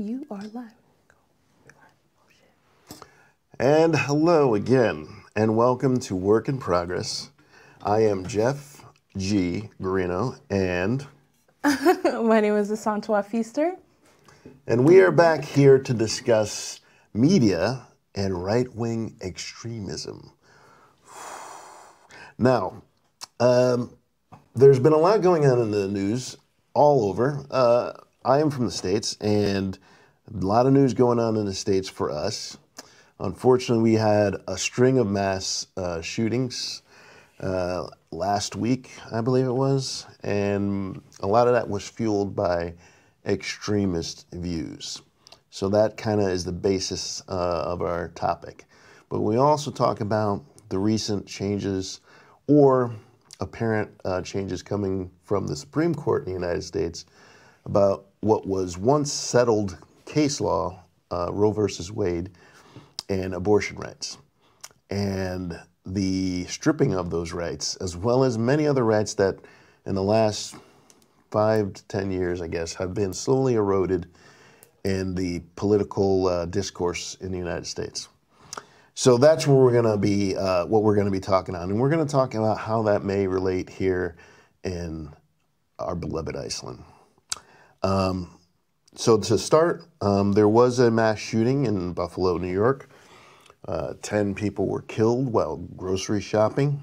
You are live. And hello again, and welcome to Work in Progress. I am Jeff G. Garino, and My name is Asantua Feaster. we are back here to discuss media and right-wing extremism. Now, there's been a lot going on in the news all over. I am from the States, and a lot of news going on in the States for us. Unfortunately, we had a string of mass shootings last week, I believe it was, and a lot of that was fueled by extremist views. So that kind of is the basis of our topic. But we also talk about the recent changes or apparent changes coming from the Supreme Court in the United States about what was once settled case law, Roe versus Wade, and abortion rights, and the stripping of those rights, as well as many other rights that in the last 5 to 10 years, I guess, have been slowly eroded in the political discourse in the United States. So that's where we're going to be, what we're going to be talking on, and we're going to talk about how that may relate here in our beloved Iceland. So to start, there was a mass shooting in Buffalo, New York. 10 people were killed while grocery shopping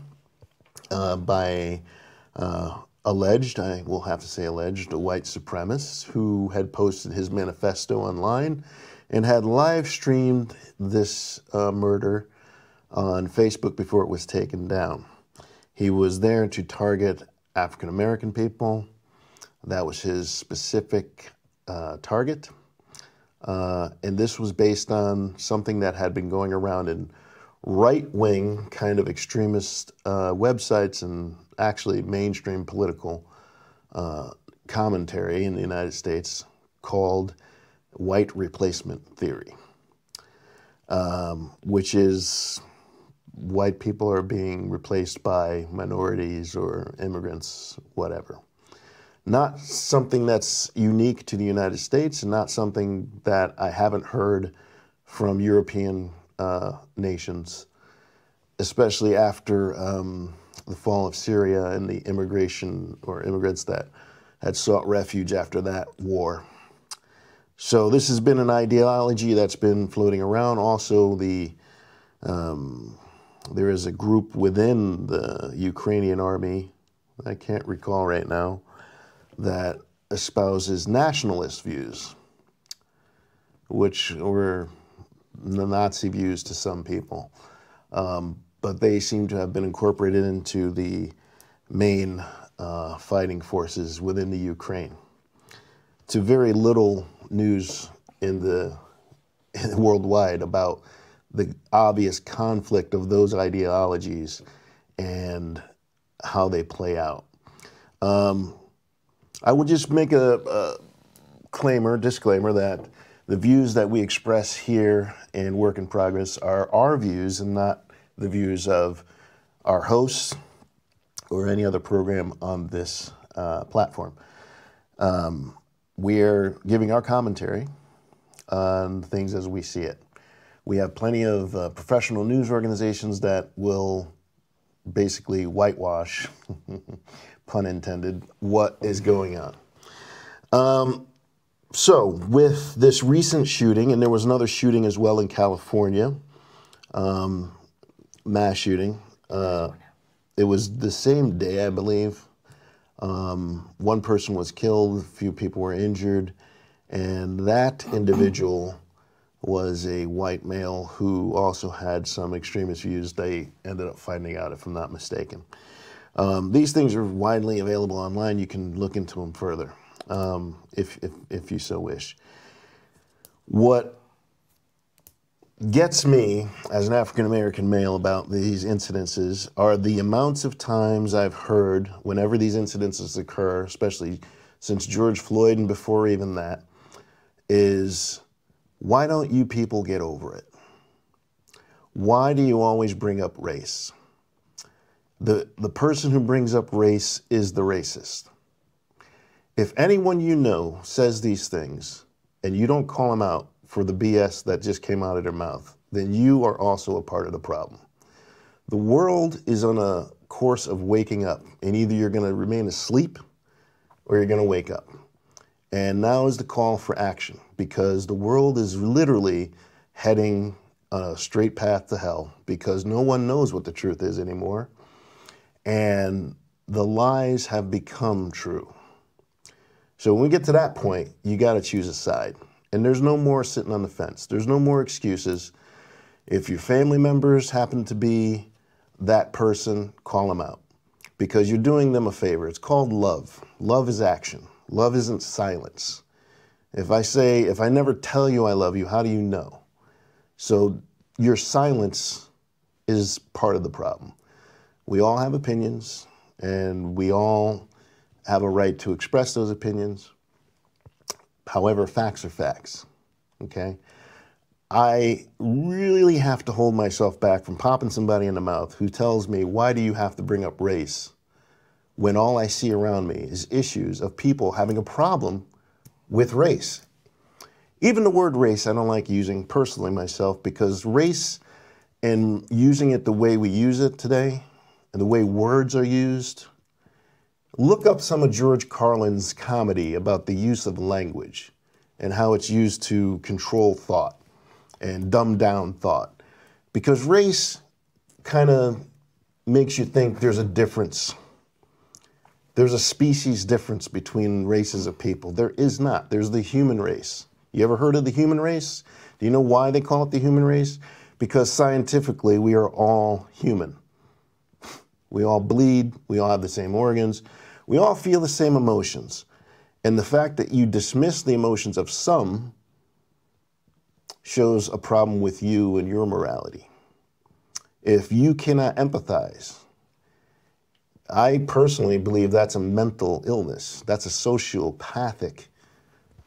by alleged, I will have to say alleged, a white supremacist who had posted his manifesto online and had live streamed this murder on Facebook before it was taken down. He was there to target African American people. That was his specific target. And this was based on something that had been going around in right-wing kind of extremist websites and actually mainstream political commentary in the United States called white replacement theory, which is white people are being replaced by minorities or immigrants, whatever. Not something that's unique to the United States and not something that I haven't heard from European nations, especially after the fall of Syria and the immigration or immigrants that had sought refuge after that war. So this has been an ideology that's been floating around. Also, there is a group within the Ukrainian army, I can't recall right now, that espouses nationalist views, which were the Nazi views to some people. But they seem to have been incorporated into the main fighting forces within the Ukraine. To very little news in the worldwide about the obvious conflict of those ideologies and how they play out. I would just make a disclaimer that the views that we express here in Work in Progress are our views and not the views of our hosts or any other program on this platform. We're giving our commentary on things as we see it. We have plenty of professional news organizations that will basically whitewash, pun intended, what is going on. So with this recent shooting, and there was another shooting as well in California, mass shooting. It was the same day, I believe. One person was killed, a few people were injured, and that individual was a white male who also had some extremist views. They ended up finding out, if I'm not mistaken. These things are widely available online. You can look into them further if you so wish. What gets me as an African-American male about these incidences are the amounts of times I've heard whenever these incidences occur, especially since George Floyd and before even that, is, why don't you people get over it? Why do you always bring up race? The person who brings up race is the racist. If anyone you know says these things, and you don't call them out for the BS that just came out of their mouth, then you are also a part of the problem. The world is on a course of waking up, and either you're going to remain asleep or you're going to wake up. And now is the call for action, because the world is literally heading on a straight path to hell, because no one knows what the truth is anymore, and the lies have become true. So when we get to that point, you got to choose a side. And there's no more sitting on the fence. There's no more excuses. If your family members happen to be that person, call them out, because you're doing them a favor. It's called love. Love is action. Love isn't silence. If I never tell you I love you, how do you know? So your silence is part of the problem. We all have opinions, and we all have a right to express those opinions. However, facts are facts, okay? I really have to hold myself back from popping somebody in the mouth who tells me, why do you have to bring up race, when all I see around me is issues of people having a problem with race. Even the word race I don't like using personally myself, because race and using it the way we use it today and the way words are used. Look up some of George Carlin's comedy about the use of language and how it's used to control thought and dumb down thought. Because race kind of makes you think there's a difference. There's a species difference between races of people. There is not. There's the human race. You ever heard of the human race? Do you know why they call it the human race? Because scientifically, we are all human. We all bleed. We all have the same organs. We all feel the same emotions. And the fact that you dismiss the emotions of some shows a problem with you and your morality. If you cannot empathize, I personally believe that's a mental illness. That's a sociopathic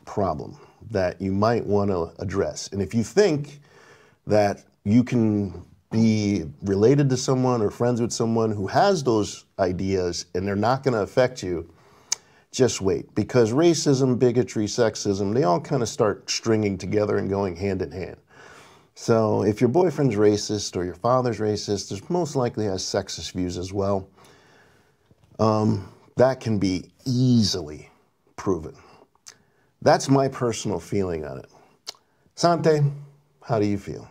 problem that you might want to address. And if you think that you can be related to someone or friends with someone who has those ideas and they're not going to affect you, just wait. Because racism, bigotry, sexism, they all kind of start stringing together and going hand in hand. So if your boyfriend's racist or your father's racist, there's most likely has sexist views as well. That can be easily proven. That's my personal feeling on it. Sante, how do you feel?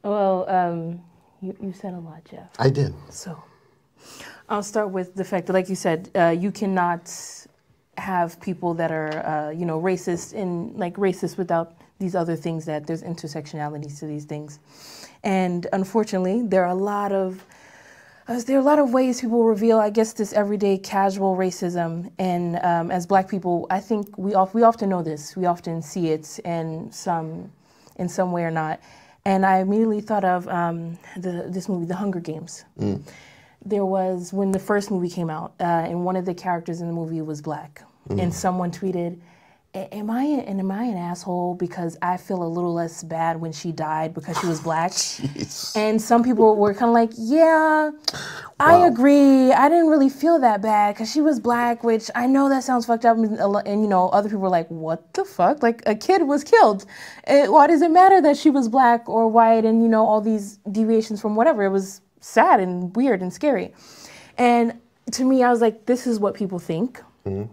Well, you said a lot, Jeff. I did. So I'll start with the fact that, like you said, you cannot have people that are, racist without these other things, that there's intersectionalities to these things. And unfortunately, there are a lot of ways people reveal, I guess, this everyday casual racism. And as Black people, I think we often know this. We often see it in some way or not. And I immediately thought of this movie, The Hunger Games. Mm. There was, when the first movie came out, and one of the characters in the movie was Black. Mm. And someone tweeted, am I an asshole because I feel a little less bad when she died because she was Black? Jeez. And some people were kind of like, yeah, I agree. I didn't really feel that bad because she was Black, which I know that sounds fucked up. And other people were like, what the fuck? Like, a kid was killed. Why does it matter that she was Black or white and, all these deviations from whatever? It was sad and weird and scary. And to me, I was like, this is what people think. Mm-hmm.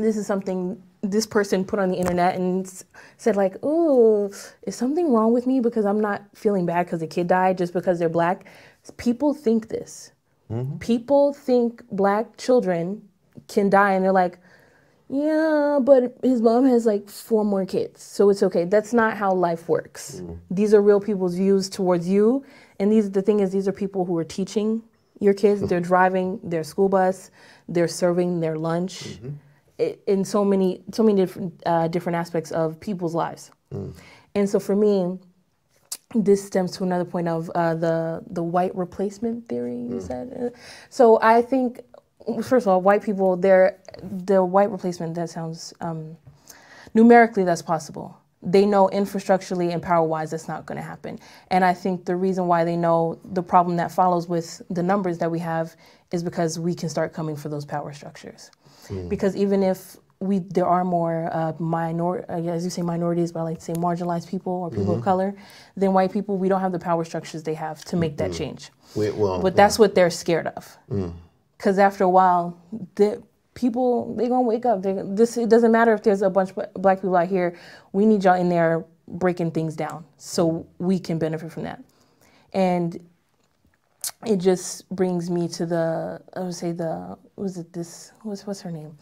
This is something this person put on the internet and said, like, oh, is something wrong with me because I'm not feeling bad because a kid died just because they're Black? People think this. Mm-hmm. People think Black children can die, and they're like, yeah, but his mom has like 4 more kids, so it's okay. That's not how life works. Mm-hmm. These are real people's views towards you, and these are people who are teaching your kids. They're driving their school bus. They're serving their lunch. Mm-hmm. In so many different aspects of people's lives. Mm. And so for me, this stems to another point of the white replacement theory, you said. So I think, first of all, white people, the white replacement, that sounds, numerically that's possible. They know infrastructurally and power-wise that's not going to happen. And I think the reason why they know the problem that follows with the numbers that we have is because we can start coming for those power structures. Mm. Because even if there are more as you say, minorities, but I like to say marginalized people or people of color than white people. We don't have the power structures they have to make that change. But that's what they're scared of. Because after a while, they're gonna wake up. It doesn't matter if there's a bunch of black people out here. We need y'all in there breaking things down so we can benefit from that. And it just brings me to what's her name?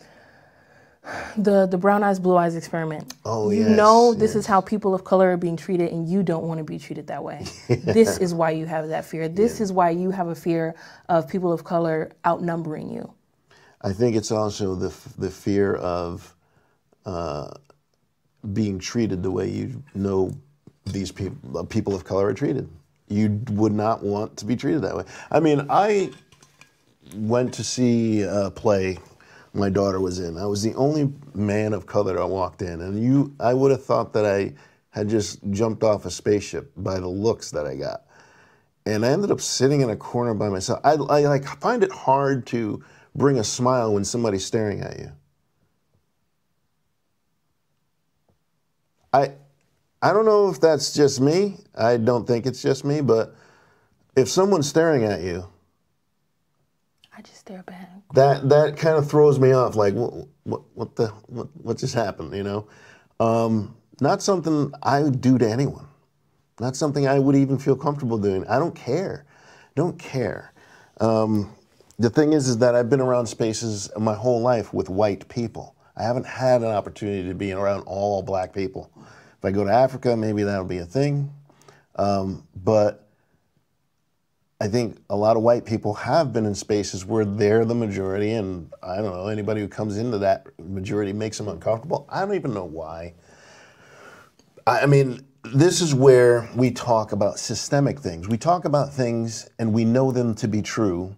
The brown eyes, blue eyes experiment. Oh, This is how people of color are being treated, and you don't want to be treated that way. This is why you have that fear. This is why you have a fear of people of color outnumbering you. I think it's also the fear of being treated the way these people of color are treated. You would not want to be treated that way. I mean, I went to see a play my daughter was in. I was the only man of color that walked in, and I would have thought that I had just jumped off a spaceship by the looks that I got. And I ended up sitting in a corner by myself. I like find it hard to bring a smile when somebody's staring at you. I don't know if that's just me. I don't think it's just me, but if someone's staring at you, I just stare back. That kind of throws me off. Like, what just happened? You know, not something I would do to anyone. Not something I would even feel comfortable doing. I don't care. Don't care. The thing is that I've been around spaces my whole life with white people. I haven't had an opportunity to be around all black people. If I go to Africa, maybe that'll be a thing. But I think a lot of white people have been in spaces where they're the majority, and I don't know, anybody who comes into that majority makes them uncomfortable. I don't even know why. I mean, this is where we talk about systemic things. We talk about things and we know them to be true,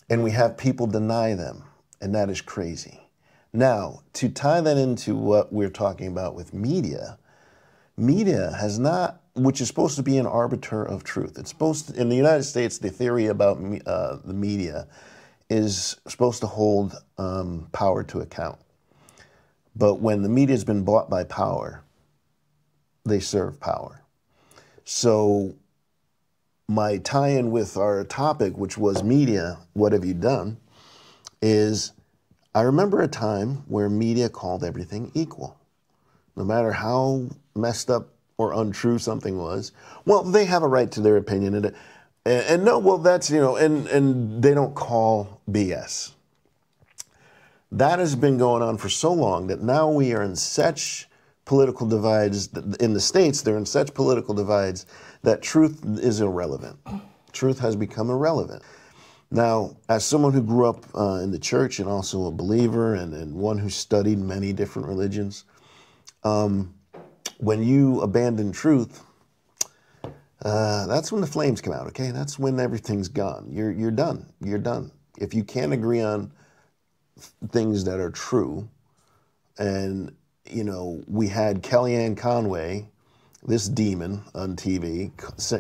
and we have people deny them, and that is crazy. Now, to tie that into what we're talking about with media has not, which is supposed to be an arbiter of truth. It's supposed to, in the United States, the theory about the media is supposed to hold power to account. But when the media has been bought by power, they serve power. So my tie-in with our topic, which was media, what have you done, is I remember a time where media called everything equal. No matter how messed up or untrue something was, well, they have a right to their opinion. And no, well, that's, you know, and they don't call BS. That has been going on for so long that now we are in such political divides, in the States, they're in such political divides that truth is irrelevant. Truth has become irrelevant. Now, as someone who grew up in the church and also a believer and one who studied many different religions, when you abandon truth, that's when the flames come out, okay? That's when everything's gone. You're done. You're done. If you can't agree on things that are true, and, you know, we had Kellyanne Conway, this demon on TV,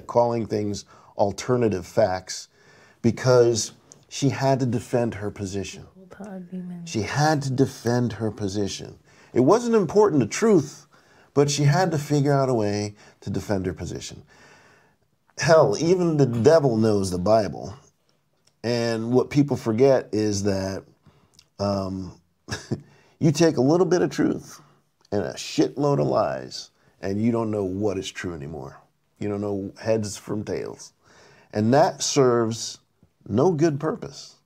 calling things alternative facts because she had to defend her position. She had to defend her position. It wasn't important to truth, but she had to figure out a way to defend her position. Hell, even the devil knows the Bible. And what people forget is that you take a little bit of truth and a shitload of lies, and you don't know what is true anymore. You don't know heads from tails. And that serves no good purpose.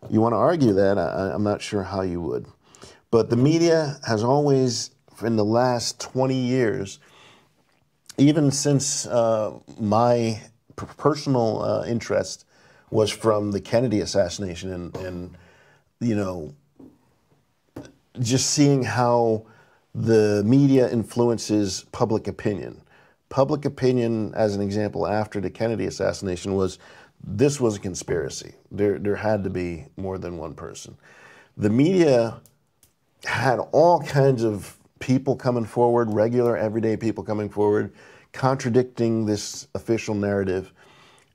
You want to argue that, I'm not sure how you would. But the media has always, in the last 20 years, even since my personal interest was from the Kennedy assassination and, you know, just seeing how the media influences public opinion. Public opinion, as an example, after the Kennedy assassination was, this was a conspiracy. There had to be more than one person. The media had all kinds of people coming forward, regular, everyday people coming forward, contradicting this official narrative.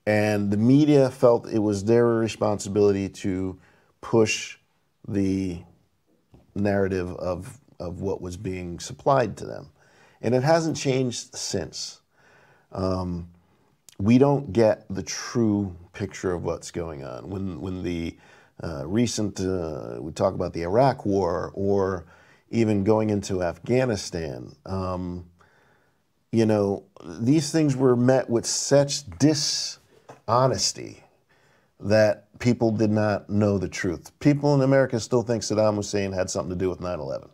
And the media felt it was their responsibility to push the narrative of what was being supplied to them. And it hasn't changed since. We don't get the true picture of what's going on. When the recent, we talk about the Iraq War, or even going into Afghanistan, you know, these things were met with such dishonesty that people did not know the truth. People in America still think Saddam Hussein had something to do with 9/11.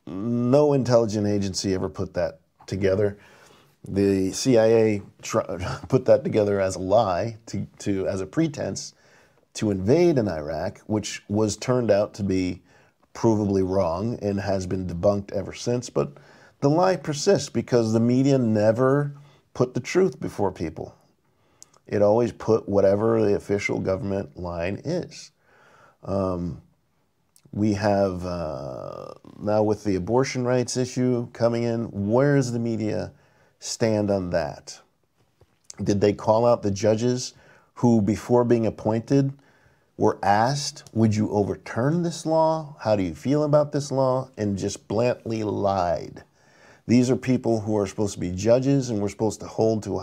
No intelligence agency ever put that together. The CIA put that together as a lie, as a pretense to invade in Iraq, which was turned out to be provably wrong and has been debunked ever since. But the lie persists because the media never put the truth before people. It always put whatever the official government line is. We have, now with the abortion rights issue coming in, where does the media stand on that? Did they call out the judges who, before being appointed, were asked, would you overturn this law? How do you feel about this law? And just blatantly lied. These are people who are supposed to be judges and we're supposed to hold to a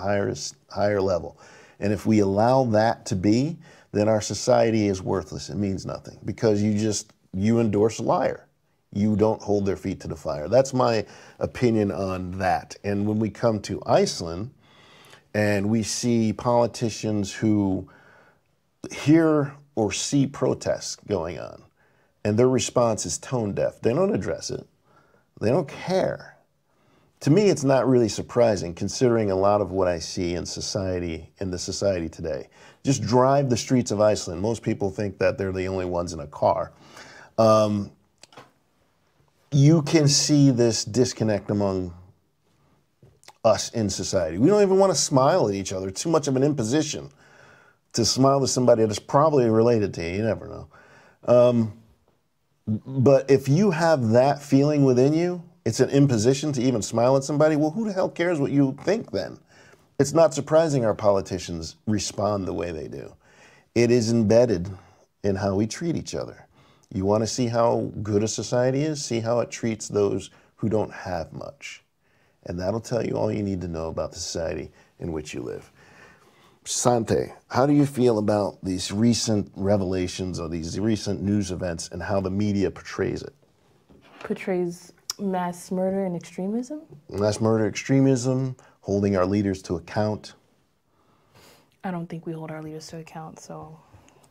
higher level. And if we allow that to be, then our society is worthless. It means nothing because you endorse a liar. You don't hold their feet to the fire. That's my opinion on that. And when we come to Iceland and we see politicians who hear or see protests going on and their response is tone deaf, they don't address it. They don't care. To me, it's not really surprising considering a lot of what I see in society, in the society today. Just drive the streets of Iceland. Most people think that they're the only ones in a car. You can see this disconnect among us in society. We don't even want to smile at each other. It's too much of an imposition to smile to somebody that's probably related to you. You never know. But if you have that feeling within you, it's an imposition to even smile at somebody. Well, who the hell cares what you think then? It's not surprising our politicians respond the way they do. It is embedded in how we treat each other. You want to see how good a society is? See how it treats those who don't have much. And that'll tell you all you need to know about the society in which you live. Sante, how do you feel about these recent revelations or these recent news events and how the media portrays it? Portrays mass murder and extremism? Mass murder, extremism, holding our leaders to account. I don't think we hold our leaders to account, so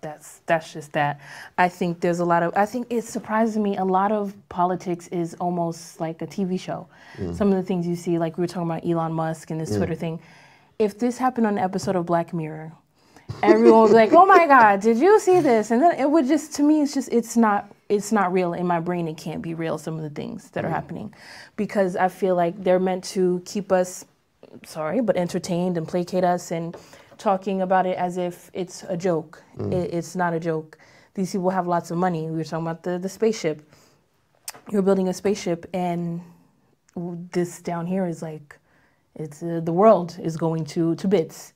that's just that. I think there's I think it surprises me, a lot of politics is almost like a TV show. Some of the things you see, like we were talking about Elon Musk and this Twitter thing. If this happened on an episode of Black Mirror, everyone would be like, oh my God, did you see this? And then it would just, to me, it's not real. In my brain, it can't be real, some of the things that are happening. Because I feel like they're meant to keep us, but entertained and placate us and talking about it as if it's a joke. It's not a joke. These people have lots of money. We were talking about the spaceship. You're building a spaceship and this down here is like, it's the world is going to bits.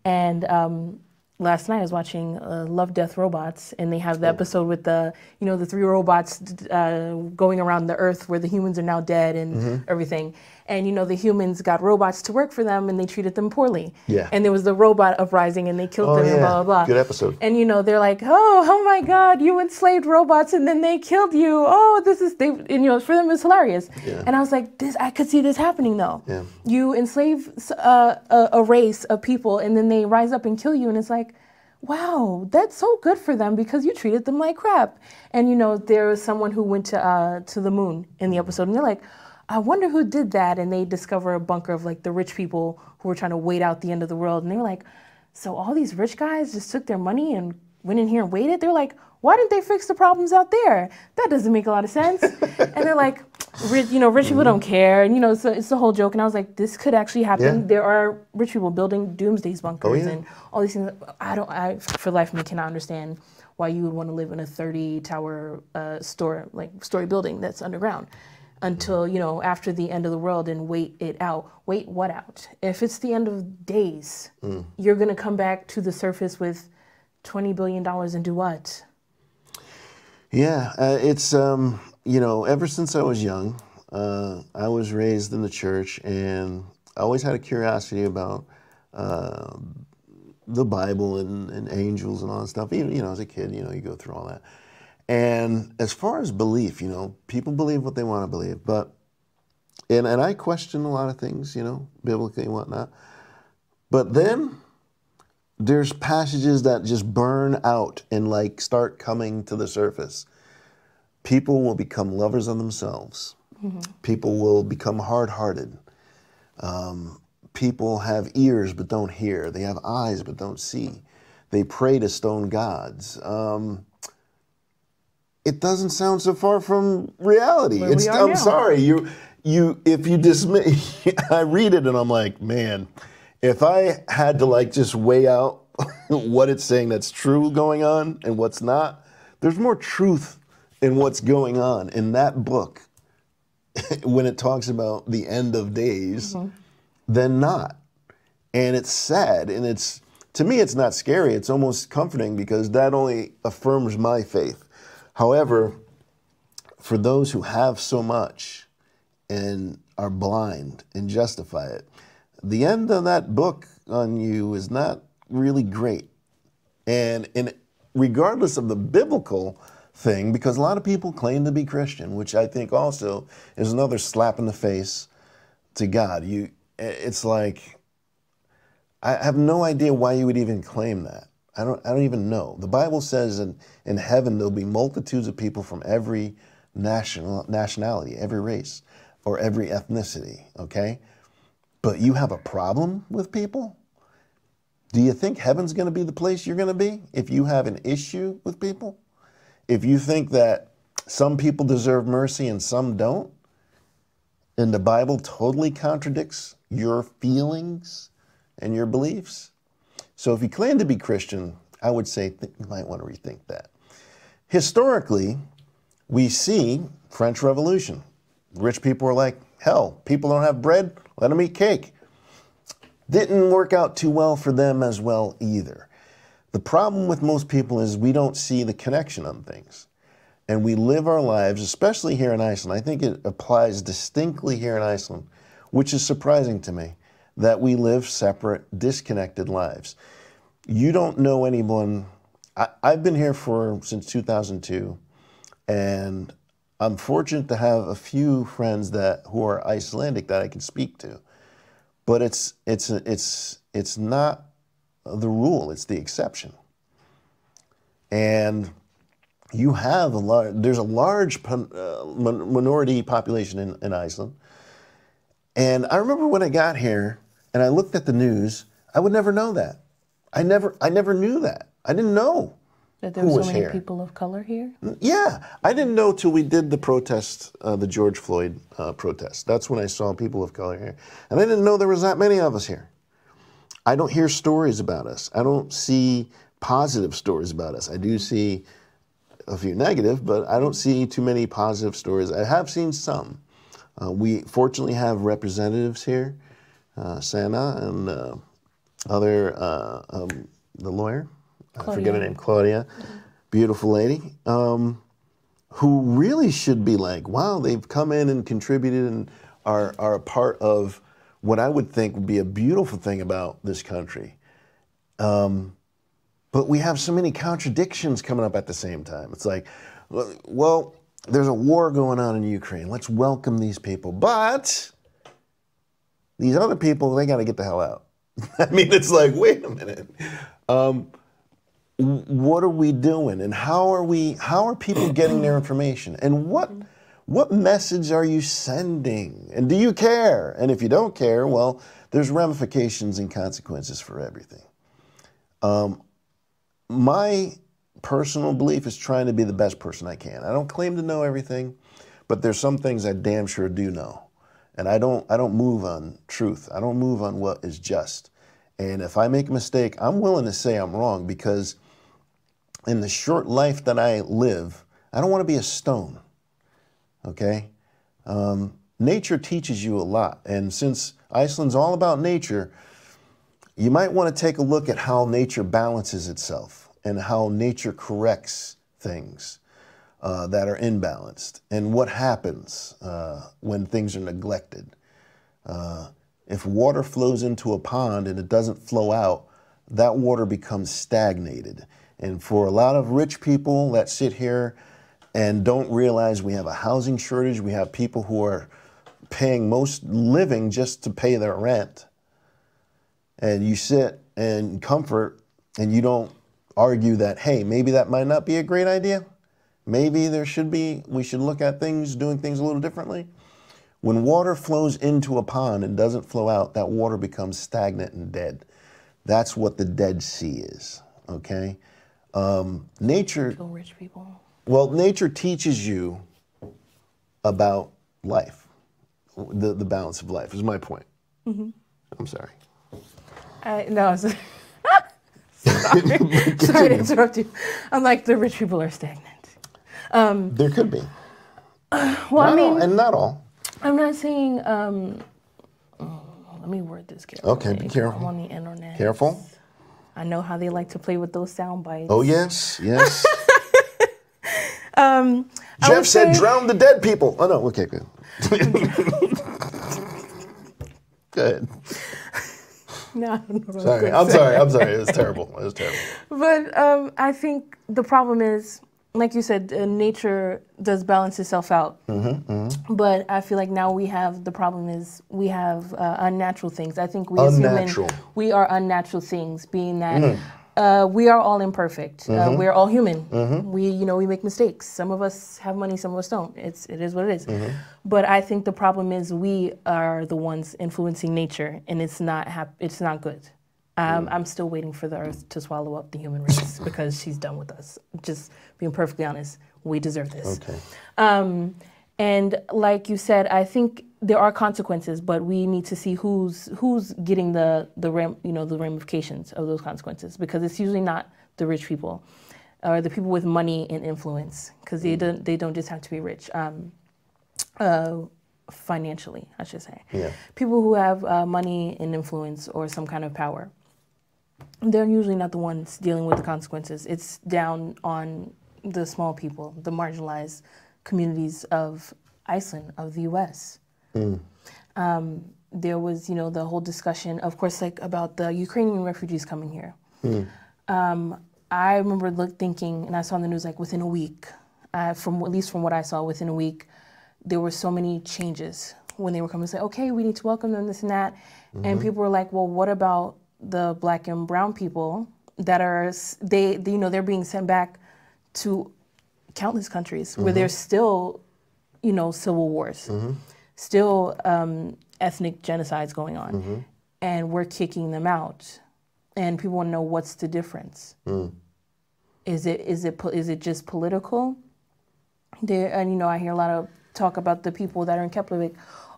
And last night I was watching Love, Death, Robots, and they have the episode with the 3 robots going around the earth where the humans are now dead and everything. And, the humans got robots to work for them and they treated them poorly. Yeah. And there was the robot uprising and they killed them and blah, blah, blah. Good episode. And, they're like, oh my God, you enslaved robots and then they killed you. Oh, for them it's hilarious. Yeah. And I was like, I could see this happening though. Yeah. You enslave a race of people and then they rise up and kill you and it's like, wow, that's so good for them because you treated them like crap. And, there was someone who went to the moon in the episode and they're like, I wonder who did that. And they discover a bunker of like the rich people who were trying to wait out the end of the world. And they were like, so all these rich guys just took their money and went in here and waited? They're like, why didn't they fix the problems out there? That doesn't make a lot of sense. And they're like, rich people don't care. And, so it's the whole joke. And I was like, this could actually happen. Yeah. There are rich people building doomsday bunkers and all these things. I, for life of me, cannot understand why you would want to live in a 30-tower story building that's underground until, after the end of the world and wait it out. Wait what out? If it's the end of days, you're going to come back to the surface with $20 billion and do what? Yeah, it's, ever since I was young, I was raised in the church, and I always had a curiosity about uh, the Bible and angels and all that stuff. Even, as a kid, you go through all that. And as far as belief, people believe what they want to believe, and I question a lot of things, biblically and whatnot. But then there's passages that just burn out and like start coming to the surface. People will become lovers of themselves. Mm-hmm. People will become hard-hearted. People have ears but don't hear. They have eyes but don't see. They pray to stone gods. It doesn't sound so far from reality. Where we are I'm now. sorry, if you dismiss, I read it and I'm like, man, if I had to like just weigh out what it's saying that's true going on and what's not, there's more truth in what's going on in that book when it talks about the end of days than not. And it's sad, and to me it's not scary, it's almost comforting because that only affirms my faith. However, for those who have so much and are blind and justify it, the end of that book on you is not really great. And regardless of the biblical thing, because a lot of people claim to be Christian, which I think also is another slap in the face to God. It's like, I have no idea why you would even claim that. I don't even know. The Bible says in heaven there'll be multitudes of people from every nationality, every race, or every ethnicity, okay? But you have a problem with people? Do you think heaven's going to be the place you're going to be if you have an issue with people? If you think that some people deserve mercy and some don't, and the Bible totally contradicts your feelings and your beliefs? So if you claim to be Christian, I would say you might want to rethink that. Historically, we see French Revolution. Rich people were like, hell, people don't have bread, let them eat cake. Didn't work out too well for them as well either. The problem with most people is we don't see the connection on things. And we live our lives, especially here in Iceland. I think it applies distinctly here in Iceland, which is surprising to me, that we live separate, disconnected lives. You don't know anyone. I've been here since 2002, and I'm fortunate to have a few friends who are Icelandic that I can speak to. But it's not the rule, it's the exception. And you have there's a large minority population in Iceland. And I remember when I got here and I looked at the news, I would never know that. I never knew that. I didn't know That there were so many people of color here? Yeah, I didn't know till we did the protest, the George Floyd protest. That's when I saw people of color here. And I didn't know there was that many of us here. I don't hear stories about us. I don't see positive stories about us. I do see a few negative, but I don't see too many positive stories. I have seen some. We fortunately have representatives here, Sana and the lawyer, I forget her name, Claudia, beautiful lady, who really should be like, wow, they've come in and contributed and are a part of what I would think would be a beautiful thing about this country. But we have so many contradictions coming up at the same time. It's like, well, there's a war going on in Ukraine. Let's welcome these people. But these other people, they got to get the hell out. I mean, it's like, wait a minute. What are we doing? And how are people getting their information? And what message are you sending? And do you care? And if you don't care, well, there's ramifications and consequences for everything. My personal belief is trying to be the best person I can. I don't claim to know everything, but there's some things I damn sure do know. And I don't move on truth. I don't move on what is just. And if I make a mistake, I'm willing to say I'm wrong, because in the short life that I live, I don't want to be a stone, okay? Nature teaches you a lot. And since Iceland's all about nature, you might want to take a look at how nature balances itself and how nature corrects things. that are imbalanced. And what happens when things are neglected? If water flows into a pond and it doesn't flow out, that water becomes stagnated. And for a lot of rich people that sit here and don't realize we have a housing shortage, we have people who are paying most living just to pay their rent, and you sit in comfort and you don't argue that, hey, maybe that might not be a great idea. Maybe we should look at doing things a little differently. When water flows into a pond and doesn't flow out, that water becomes stagnant and dead. That's what the Dead Sea is, okay? Nature... Kill rich people. Well, nature teaches you about life, the balance of life is my point. Mm-hmm. I'm sorry. No, sorry. Sorry to interrupt you. I'm like, the rich people are stagnant. There could be. Not all. I'm not saying, let me word this carefully. Okay, be careful. I'm on the internet. Careful. I know how they like to play with those sound bites. Oh, yes, yes. Jeff said, drown the dead people. Oh, no, okay, good. Good. No, I don't know. Sorry, I'm sorry. It was terrible. But I think the problem is, like you said, nature does balance itself out. Mm-hmm, mm-hmm. But I feel like now we have unnatural things. I think we as humans, we are unnatural things, being that we are all imperfect. Mm-hmm. We're all human. Mm-hmm. We make mistakes. Some of us have money, some of us don't. It is what it is. Mm-hmm. But I think the problem is we are the ones influencing nature, and it's not good. I'm still waiting for the earth to swallow up the human race because she's done with us. Just being perfectly honest, we deserve this. Okay. And like you said, I think there are consequences, but we need to see who's getting the ramifications of those consequences, because it's usually not the rich people or the people with money and influence, because they don't just have to be rich. Financially, I should say. Yeah. People who have money and influence or some kind of power, they're usually not the ones dealing with the consequences. It's down on the small people, the marginalized communities of Iceland, of the U.S. There was, the whole discussion, of course, like about the Ukrainian refugees coming here. I remember thinking, and I saw in the news, like within a week, at least from what I saw, within a week, there were so many changes when they were coming to say, okay, we need to welcome them, this and that. Mm-hmm. And people were like, well, what about the black and brown people that are, they're being sent back to countless countries where there's still, civil wars, still ethnic genocides going on, and we're kicking them out. And people want to know, what's the difference? Is it just political? And I hear a lot of talk about the people that are in Keflavik.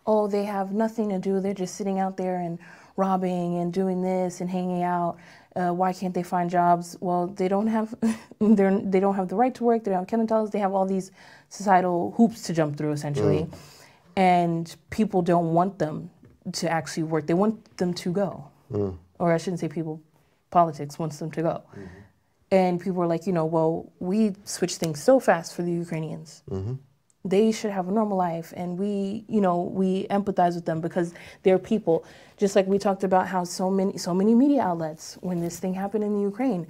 Oh, they have nothing to do. They're just sitting out there and robbing and doing this and hanging out. Why can't they find jobs? Well, they don't have they don't have the right to work. They don't have chemicals. They have all these societal hoops to jump through, essentially. And people don't want them to actually work. They want them to go. Or I shouldn't say people, politics wants them to go. And people are like, well, we switch things so fast for the Ukrainians. They should have a normal life, and we empathize with them because they're people. Just like we talked about how so many media outlets, when this thing happened in the Ukraine,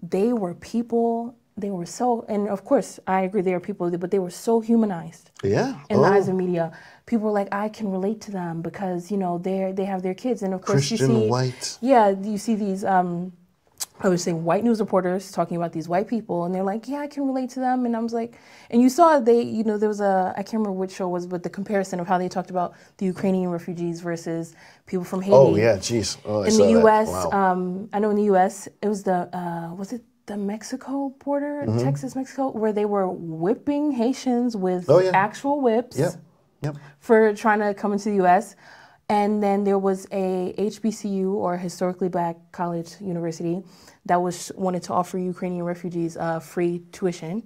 they were people. They were so, and of course, I agree they are people, but they were so humanized. Yeah. In the eyes of media, people were like, I can relate to them because they have their kids, and of course Christian, you see, white. Yeah, you see these. I would say white news reporters talking about these white people, and they're like, yeah, I can relate to them. And I was like, and you saw there was I can't remember which show it was, but the comparison of how they talked about the Ukrainian refugees versus people from Haiti. Oh, yeah, geez. Oh, in the U.S., wow. I know in the U.S., it was was it the Mexico border, Texas, Mexico, where they were whipping Haitians with actual whips for trying to come into the U.S., and then there was a HBCU, or historically black college university, that wanted to offer Ukrainian refugees free tuition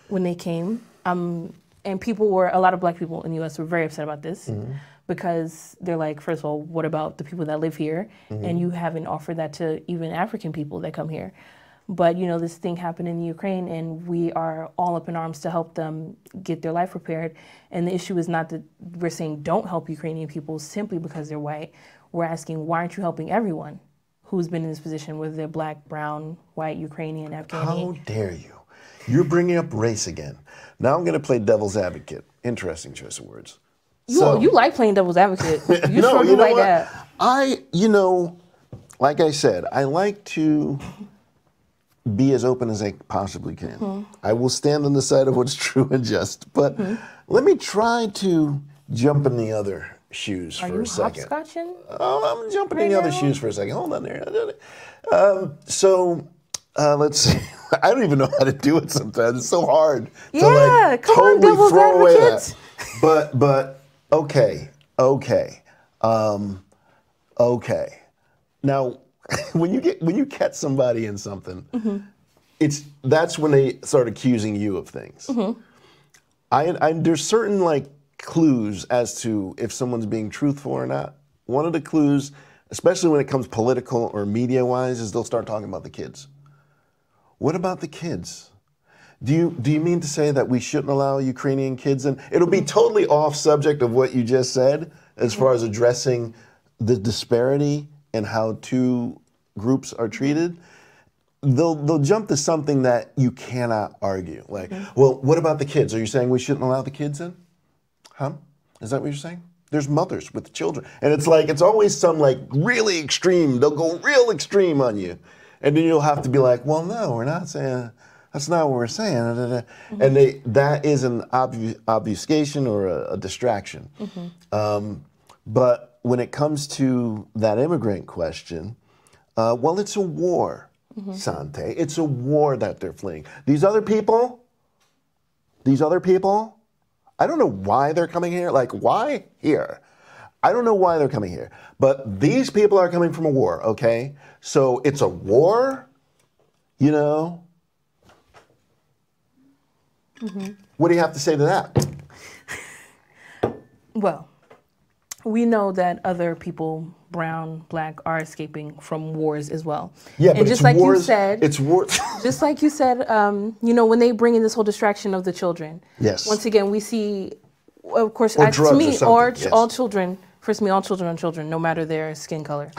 when they came. And a lot of black people in the U.S. were very upset about this because they're like, first of all, what about the people that live here? And you haven't offered that to even African people that come here. But, this thing happened in Ukraine, and we are all up in arms to help them get their life repaired. And the issue is not that we're saying don't help Ukrainian people simply because they're white. We're asking, why aren't you helping everyone who's been in this position, whether they're black, brown, white, Ukrainian, Afghani? How dare you? You're bringing up race again. Now I'm going to play devil's advocate. Interesting choice of words. You like playing devil's advocate. You no, sure do you know like what? that. Like I said, I like to be as open as I possibly can. Mm-hmm. I will stand on the side of what's true and just, but let me try to jump in the other shoes for a second. Are you hopscotching? Oh, I'm jumping in the other shoes for a second. Hold on there. Let's see. I don't even know how to do it sometimes. It's so hard to come totally on, devil's throw away advocate. that. But okay. Now, when you catch somebody in something, that's when they start accusing you of things. There's certain clues as to if someone's being truthful or not. One of the clues, especially when it comes political or media-wise, is they'll start talking about the kids. What about the kids? Do you mean to say that we shouldn't allow Ukrainian kids in? It'll be totally off subject of what you just said as far as addressing the disparity and how two groups are treated. They'll jump to something that you cannot argue. Well, what about the kids? Are you saying we shouldn't allow the kids in? Huh? Is that what you're saying? There's mothers with children. And it's always some really extreme. They'll go real extreme on you. And then you'll have to be like, well, no, we're not saying, that's not what we're saying. And that is an obfuscation or a distraction. But when it comes to that immigrant question, well, it's a war, Sante. It's a war that they're fleeing. These other people, I don't know why they're coming here. Why here? I don't know why they're coming here. But these people are coming from a war, okay? So it's a war, What do you have to say to that? Well, we know that other people, brown, black, are escaping from wars as well. Yeah, and but just it's like wars. You said, it's war. Just like you said, when they bring in this whole distraction of the children. Yes. Once again, we see, of course, or drugs to me, or something. all children. First, all children are children, no matter their skin color.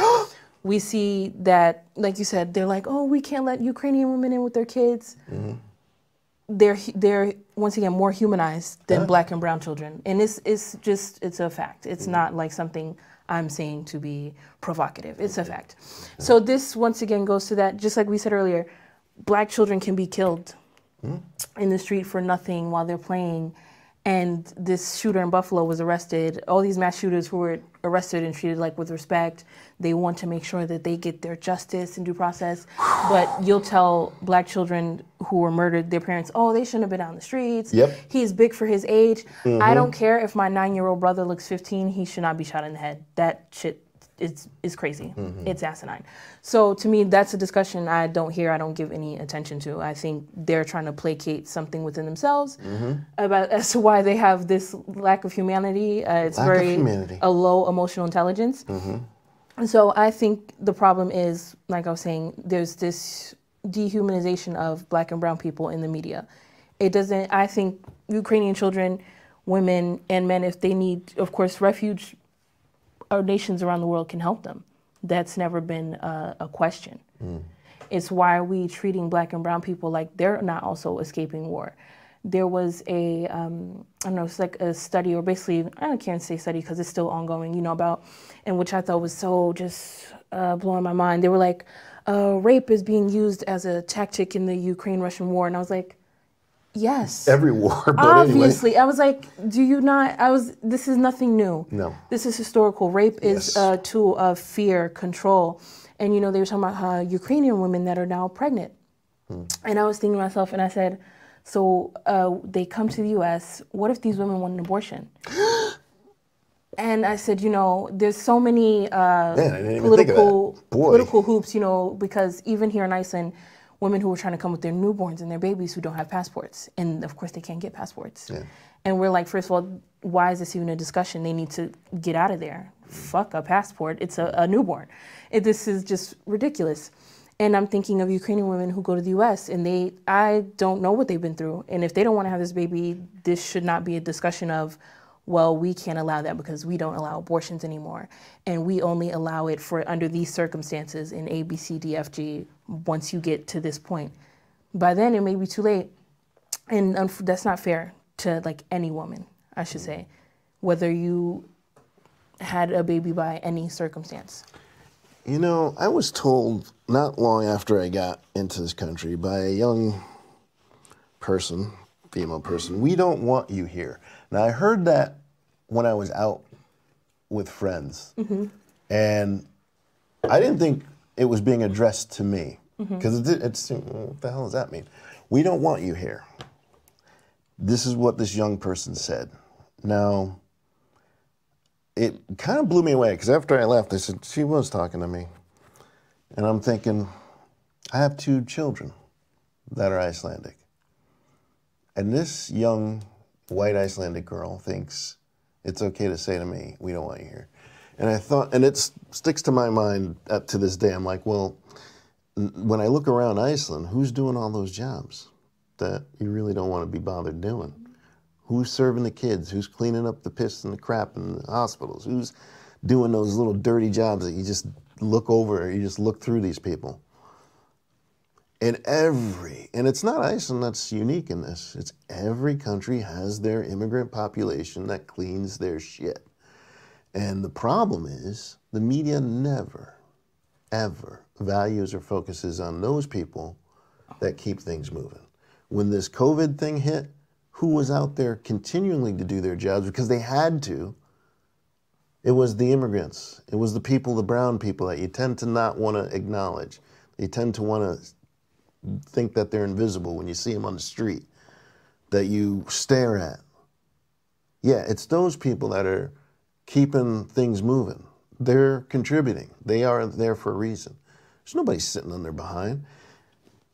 We see that, like you said, they're like, oh, we can't let Ukrainian women in with their kids. They're once again more humanized than black and brown children, and it's a fact. It's not like something I'm saying to be provocative. It's a fact. So this once again goes to that, just like we said earlier, black children can be killed in the street for nothing while they're playing. And this shooter in Buffalo was arrested. All these mass shooters who were arrested and treated with respect, they want to make sure that they get their justice and due process. But you'll tell black children who were murdered, their parents, oh, they shouldn't have been out in the streets. Yep. He's big for his age. I don't care if my 9-year-old brother looks 15, he should not be shot in the head. That shit is crazy. It's asinine. So to me, that's a discussion I don't give any attention to. I think they're trying to placate something within themselves as to why they have this lack of humanity. It's a low emotional intelligence. And so I think the problem is, like I was saying, there's this dehumanization of black and brown people in the media. I think Ukrainian children, women, and men, if they need, of course, refuge, our nations around the world can help them. That's never been a question. It's why are we treating black and brown people like they're not also escaping war? There was it's like a study, or basically, I can't say study because it's still ongoing, and which I thought was so just blowing my mind. They were like, rape is being used as a tactic in the Ukraine-Russian war. And I was like, yes. Every war, but obviously. Anyway. I was like, this is nothing new. No. This is historical. Rape is a tool of fear, control. And, they were talking about Ukrainian women that are now pregnant. And I was thinking to myself, and I said, so they come to the U.S., what if these women want an abortion? And I said, there's so many political hoops, because even here in Iceland, women who are trying to come with their newborns and their babies who don't have passports. And of course they can't get passports. Yeah. And we're like, first of all, why is this even a discussion? They need to get out of there. Fuck a passport. It's a newborn. This is just ridiculous. And I'm thinking of Ukrainian women who go to the U.S. and I don't know what they've been through. And if they don't want to have this baby, this should not be a discussion of, well, we can't allow that because we don't allow abortions anymore. And we only allow it for under these circumstances in A, B, C, D, F, G, once you get to this point. By then, it may be too late. And that's not fair to like any woman, I should say, whether you had a baby by any circumstance. You know, I was told not long after I got into this country by a young person, female person, we don't want you here. Now, I heard that when I was out with friends, and I didn't think it was being addressed to me, because it's what the hell does that mean? We don't want you here. This is what this young person said. Now, it kind of blew me away, because after I left, I said, she was talking to me. And I'm thinking, I have 2 children that are Icelandic. And this young white Icelandic girl thinks it's okay to say to me, we don't want you here. And I thought, and it sticks to my mind to this day, I'm like, well, when I look around Iceland, who's doing all those jobs that you really don't want to be bothered doing? Who's serving the kids? Who's cleaning up the piss and the crap in the hospitals? Who's doing those little dirty jobs that you just look over, you just look through these people? And it's not Iceland that's unique in this. It's every country has their immigrant population that cleans their shit. And the problem is the media never, ever values or focuses on those people that keep things moving. When this COVID thing hit, who was out there continually to do their jobs because they had to? It was the immigrants. It was the people, the brown people that you tend to not want to acknowledge. You tend to want to think that they're invisible when you see them on the street, that you stare at. Yeah, it's those people that are keeping things moving. They're contributing. They are there for a reason. There's nobody sitting on their behind.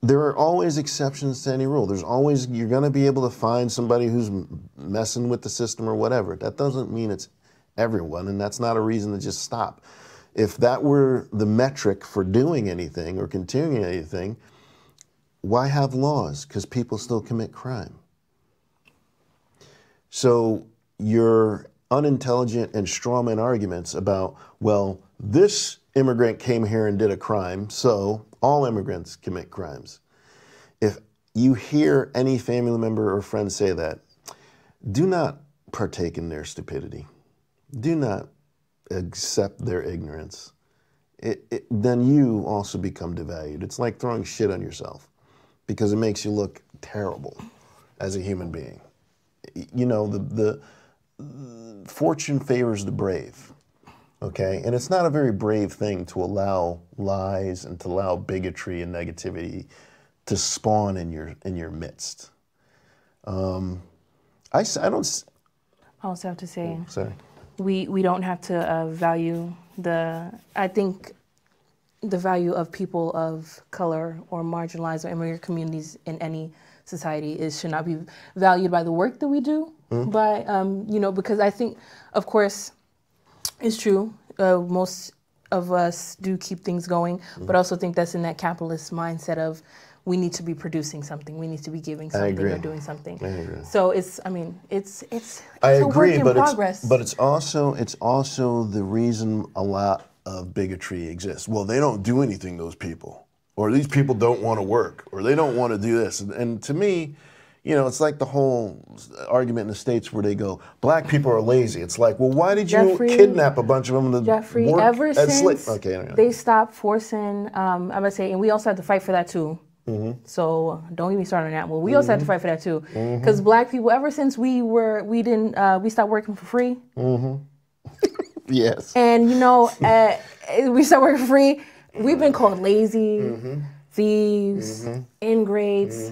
There are always exceptions to any rule. There's always, you're going to be able to find somebody who's messing with the system or whatever. That doesn't mean it's everyone, and that's not a reason to just stop. If that were the metric for doing anything or continuing anything, why have laws? Because people still commit crime. So your unintelligent and strawman arguments about, well, this immigrant came here and did a crime, so all immigrants commit crimes. If you hear any family member or friend say that, do not partake in their stupidity. Do not accept their ignorance. Then you also become devalued. It's like throwing shit on yourself because it makes you look terrible as a human being. You know, the fortune favors the brave. Okay, and it's not a very brave thing to allow lies and to allow bigotry and negativity to spawn in your midst. I don't. I also have to say, Sorry. we don't have to value I think the value of people of color or marginalized or immigrant communities in any society should not be valued by the work that we do. By you know, because I think, of course, it's true. Most of us do keep things going, but I also think that's in that capitalist mindset of we need to be producing something, we need to be giving something or doing something. I agree. So it's I a agree, work in but progress. it's also the reason a lot of bigotry exists. Well, they don't do anything, those people, or these people don't want to work, or they don't want to do this. And to me, you know, it's like the whole argument in the States where they go, black people are lazy. It's like, well, why did you kidnap a bunch of them to Jeffrey, work ever since anyway. they stopped forcing, I'm going to say, and we also had to fight for that too. So don't get me started on that. Well, we also had to fight for that too. Because black people, ever since we stopped working for free. Yes. And, you know, we stopped working for free. We've been called lazy, thieves, ingrates.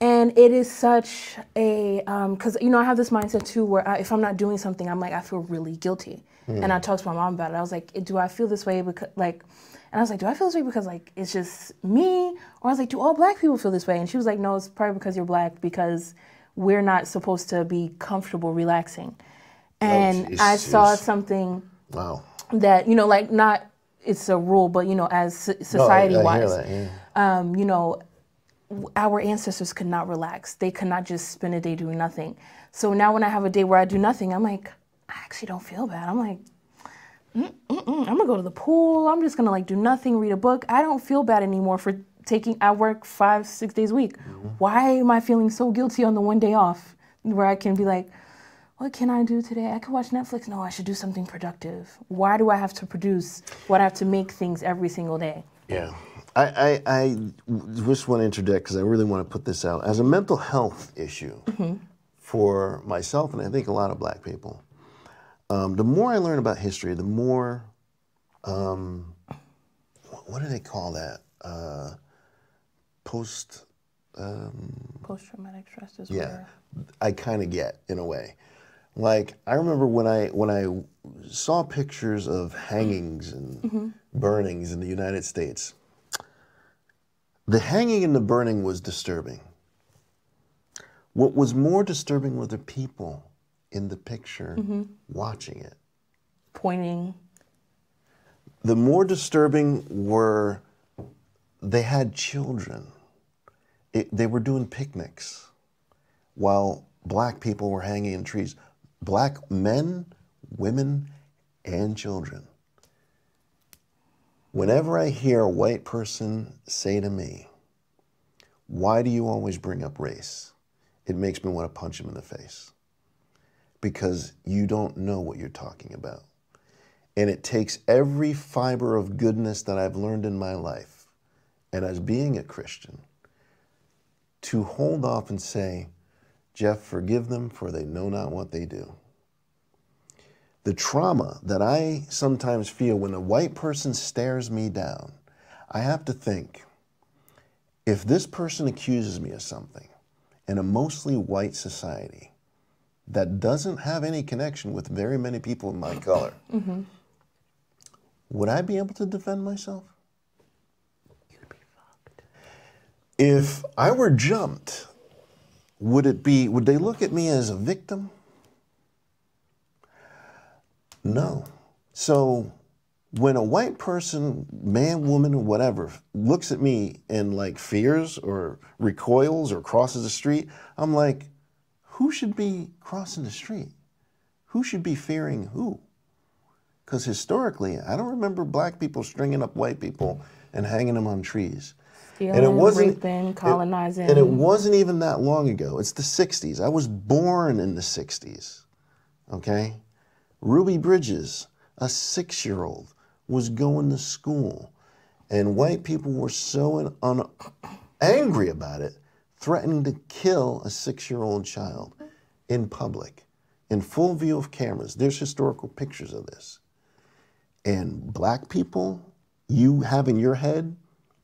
And it is such a, because, you know, I have this mindset too where if I'm not doing something, I'm like, I feel really guilty. And I talked to my mom about it. I was like, do I feel this way because, like, and I was like, do I feel this way because, like, it's just me? Or I was like, do all black people feel this way? And she was like, no, it's probably because you're black, because we're not supposed to be comfortable relaxing. And I saw something wow. that, you know, like, not, it's a rule, but you know, as No, I society-wise, hear that, yeah. you know, our ancestors could not relax. They could not just spend a day doing nothing. So now when I have a day where I do nothing, I'm like, I actually don't feel bad. I'm like, I'm gonna go to the pool. I'm just gonna like do nothing, read a book. I don't feel bad anymore for I work 5-6 days a week. Why am I feeling so guilty on the one day off where I can be like, what can I do today? I could watch Netflix. No, I should do something productive. Why do I have to produce? Why do I have to make things every single day? Yeah. I just want to interject because I really want to put this out. As a mental health issue for myself, and I think a lot of black people, the more I learn about history, the more, what do they call that? Post, Post-traumatic stress yeah, disorder. I kind of get in a way. Like I remember when I saw pictures of hangings and burnings in the United States. The hanging and the burning was disturbing. What was more disturbing were the people in the picture watching it. Pointing. The more disturbing were they had children. They were doing picnics while black people were hanging in trees. Black men, women, and children. Whenever I hear a white person say to me, why do you always bring up race? It makes me want to punch him in the face. Because you don't know what you're talking about. And it takes every fiber of goodness that I've learned in my life, and as being a Christian, to hold off and say, Jeff, forgive them, for they know not what they do. The trauma that I sometimes feel when a white person stares me down, I have to think, if this person accuses me of something in a mostly white society that doesn't have any connection with very many people in my color, would I be able to defend myself? You'd be fucked. If I were jumped, would they look at me as a victim? No. So when a white person, man, woman, or whatever, looks at me and like fears or recoils or crosses the street, I'm like, who should be crossing the street? Who should be fearing who? Because historically, I don't remember black people stringing up white people and hanging them on trees. Stealing, raping, colonizing. And it wasn't even that long ago. It's the 60s. I was born in the 60s, okay? Ruby Bridges, a 6-year-old, was going to school. And white people were so angry about it, threatening to kill a 6-year-old child in public, in full view of cameras. There's historical pictures of this. And black people, you have in your head,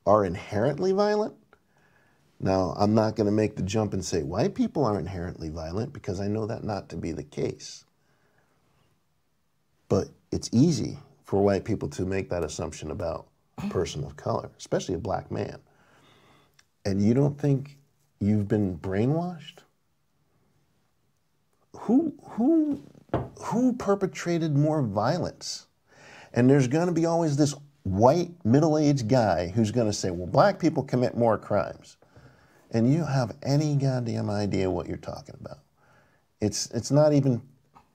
are inherently violent? Now, I'm not going to make the jump and say white people are inherently violent, because I know that not to be the case. But it's easy for white people to make that assumption about a person of color, especially a black man. And you don't think you've been brainwashed? Who perpetrated more violence? And there's going to be always this white middle-aged guy who's going to say, well, black people commit more crimes. And you don't have any goddamn idea what you're talking about. It's not even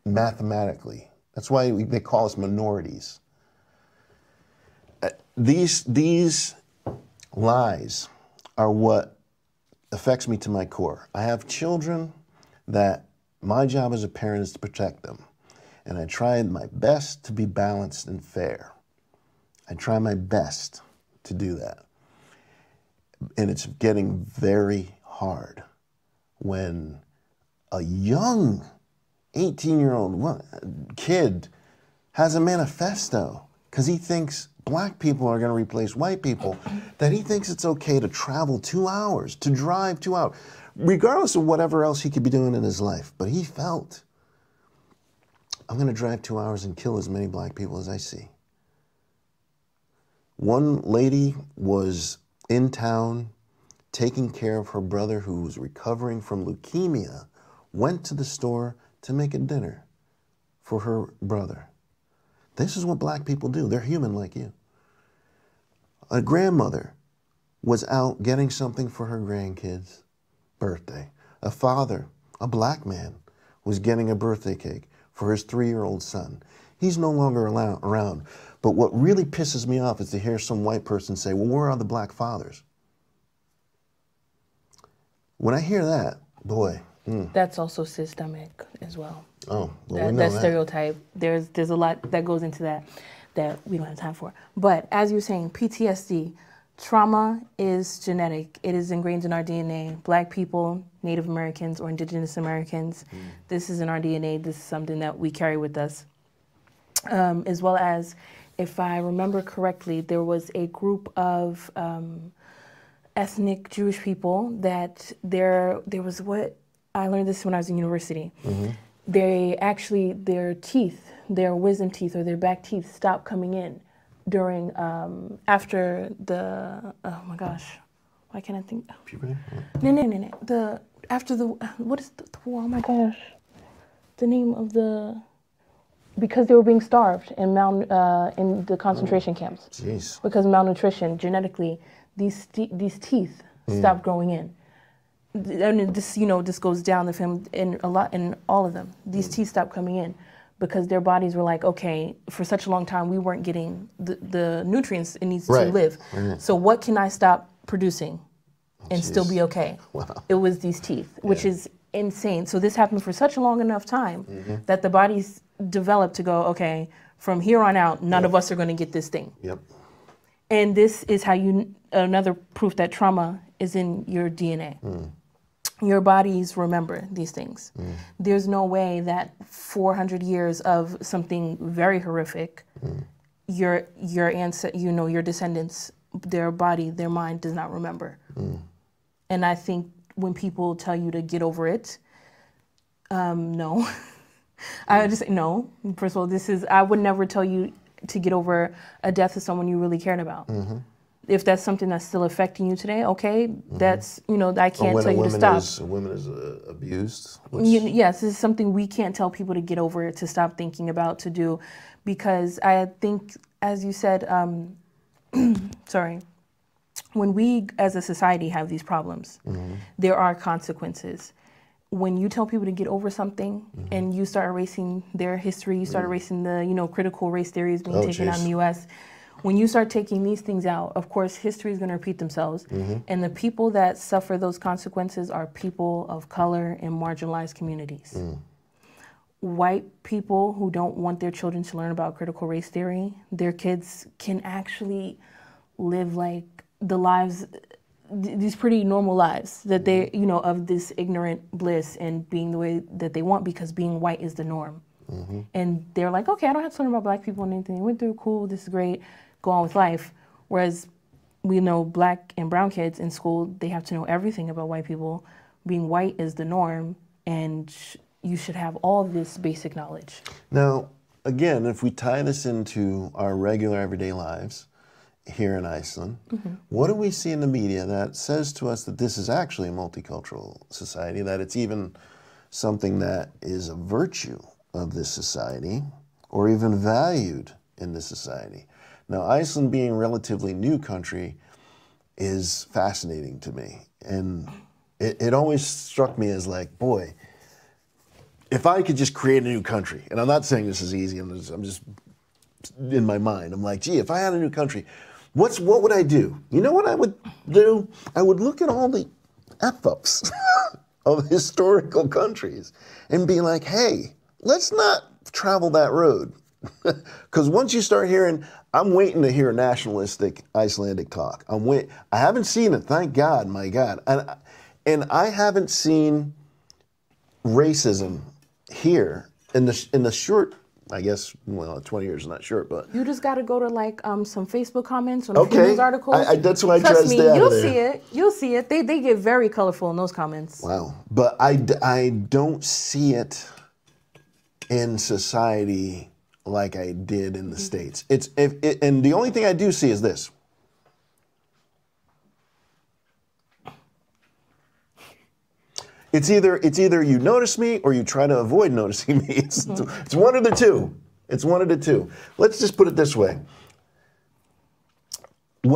mathematically. That's why they call us minorities. These lies are what affects me to my core. I have children that my job as a parent is to protect them. And I try my best to be balanced and fair. I try my best to do that. And it's getting very hard when a young 18-year-old kid has a manifesto because he thinks black people are going to replace white people, that he thinks it's okay to travel 2 hours, to drive 2 hours, regardless of whatever else he could be doing in his life. But he felt, I'm going to drive 2 hours and kill as many black people as I see. One lady was in town taking care of her brother who was recovering from leukemia, went to the store to make a dinner for her brother. This is what black people do. They're human like you. A grandmother was out getting something for her grandkids' birthday. A father, a black man, was getting a birthday cake for his 3-year-old son. He's no longer around. But what really pisses me off is to hear some white person say, well, where are the black fathers? When I hear that, boy. That's also systemic as well. Oh, well, That stereotype. There's a lot that goes into that we don't have time for. But as you're saying, PTSD, trauma is genetic. It is ingrained in our DNA. Black people, Native Americans, or Indigenous Americans, this is in our DNA. This is something that we carry with us. As well as, if I remember correctly, there was a group of ethnic Jewish people that there was what, I learned this when I was in university. They actually, their teeth, their wisdom teeth or their back teeth stopped coming in during, after the, oh my gosh, why can't I think? Puberty? No. After the, what is the, oh my gosh, the name of the, because they were being starved and in the concentration camps. Jeez. Because of malnutrition, genetically, these teeth stopped growing in. And this, this goes down the family in all of them. These teeth stopped coming in because their bodies were like, okay, for such a long time we weren't getting the nutrients it needs to live. So what can I stop producing and still be okay? Wow. It was these teeth, which is insane. So this happened for such a long enough time that the bodies developed to go, okay, from here on out, none of us are going to get this thing. Yep. And this is how another proof that trauma is in your DNA. Your bodies remember these things. There's no way that 400 years of something very horrific, your descendants, their body, their mind does not remember. And I think when people tell you to get over it, no. I just say no. First of all, I would never tell you to get over a death of someone you really cared about. If that's something that's still affecting you today, okay, that's, I can't tell you to stop. A woman is abused? Yes, this is something we can't tell people to get over, to stop thinking about, to do, because I think, as you said, sorry, when we as a society have these problems, there are consequences. When you tell people to get over something and you start erasing their history, you start erasing the, critical race theories being taken out in the U.S., when you start taking these things out, of course, history is going to repeat themselves. And the people that suffer those consequences are people of color and marginalized communities. White people who don't want their children to learn about critical race theory, their kids can actually live like the lives, these pretty normal lives that they, of this ignorant bliss and being the way that they want, because being white is the norm. And they're like, okay, I don't have to learn about black people and anything they went through, cool, this is great, go on with life. Whereas we know black and brown kids in school, they have to know everything about white people. Being white is the norm, and you should have all of this basic knowledge. Now, again, if we tie this into our regular everyday lives here in Iceland, what do we see in the media that says to us that this is actually a multicultural society, that it's even something that is a virtue of this society or even valued in this society? Now, Iceland being a relatively new country is fascinating to me. And it always struck me as like, boy, if I could just create a new country, and I'm not saying this is easy, I'm just in my mind, I'm like, gee, if I had a new country, what would I do? You know what I would do? I would look at all the F-ups of historical countries and be like, hey, let's not travel that road. Because once you start hearing, I'm waiting to hear nationalistic Icelandic talk. I haven't seen it, thank God, my God. And I haven't seen racism here in the short, I guess, well, 20 years is not short, but... You just got to go to like some Facebook comments or news articles. That's what I try to stay out of there. You'll see it. You'll see it. They get very colorful in those comments. Wow. But I don't see it in society like I did in the States. And the only thing I do see is this. It's either you notice me or you try to avoid noticing me. It's one of the two. It's one of the two. Let's just put it this way.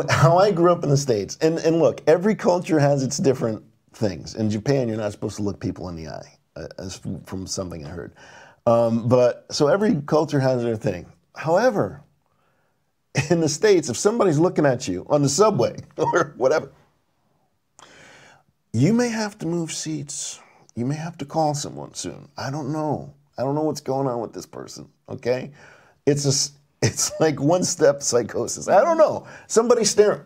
how I grew up in the States, and look, every culture has its different things. In Japan, you're not supposed to look people in the eye, as from something I heard. But so every culture has their thing. However, in the States, if somebody's looking at you on the subway or whatever, you may have to move seats. You may have to call someone soon. I don't know. I don't know what's going on with this person, okay? It's like one-step psychosis. I don't know. Somebody's staring.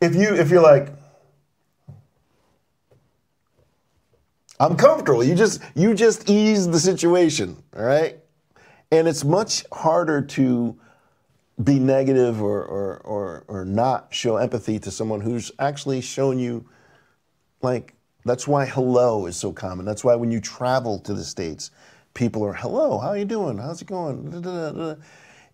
If you're like, I'm comfortable. You just ease the situation, all right? And it's much harder to be negative or not show empathy to someone who's actually shown you, like, that's why hello is so common. That's why when you travel to the States, people are, hello, how you doing? How's it going? Da, da, da, da.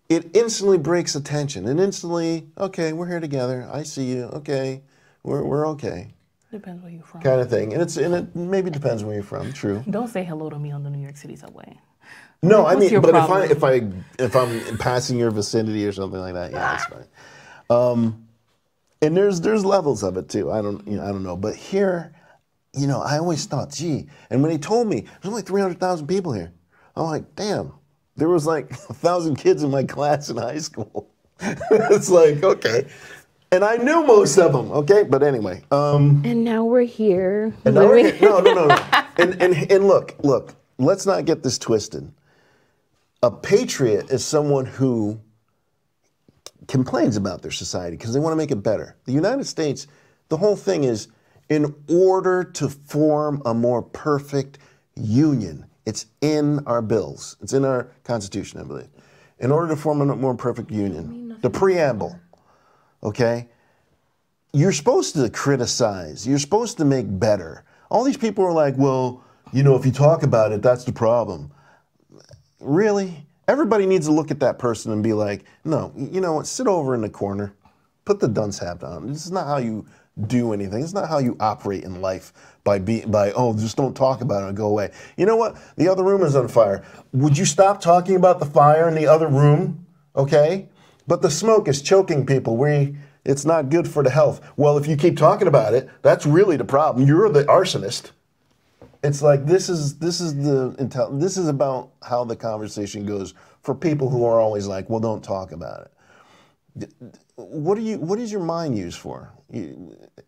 It instantly breaks attention. And instantly, okay, we're here together. I see you. Okay, we're okay. Depends where you're from. Kind of thing. And it maybe depends where you're from. True. Don't say hello to me on the New York City subway. No, I mean, but problem? if I'm passing your vicinity or something like that, yeah, that's fine. And there's levels of it too. I don't know. But here, I always thought, gee. And when he told me there's only 300,000 people here, I'm like, damn. There was like 1,000 kids in my class in high school. It's like, okay. And I knew most of them, okay? But anyway. And now we're here. And now we're here. No. And look, let's not get this twisted. A patriot is someone who complains about their society because they want to make it better. The United States, the whole thing is, in order to form a more perfect union, it's in our bills. It's in our Constitution, I believe. In order to form a more perfect union, the preamble, okay? You're supposed to criticize. You're supposed to make better. All these people are like, well, if you talk about it, that's the problem. Really? Everybody needs to look at that person and be like, no, you know what? Sit over in the corner. Put the dunce hat on. This is not how you do anything. It's not how you operate in life by just don't talk about it and go away. You know what? The other room is on fire. Would you stop talking about the fire in the other room? Okay? But the smoke is choking people. It's not good for the health. Well, if you keep talking about it, that's really the problem. You're the arsonist. It's like this is about how the conversation goes for people who are always like, well, don't talk about it. What is your mind used for?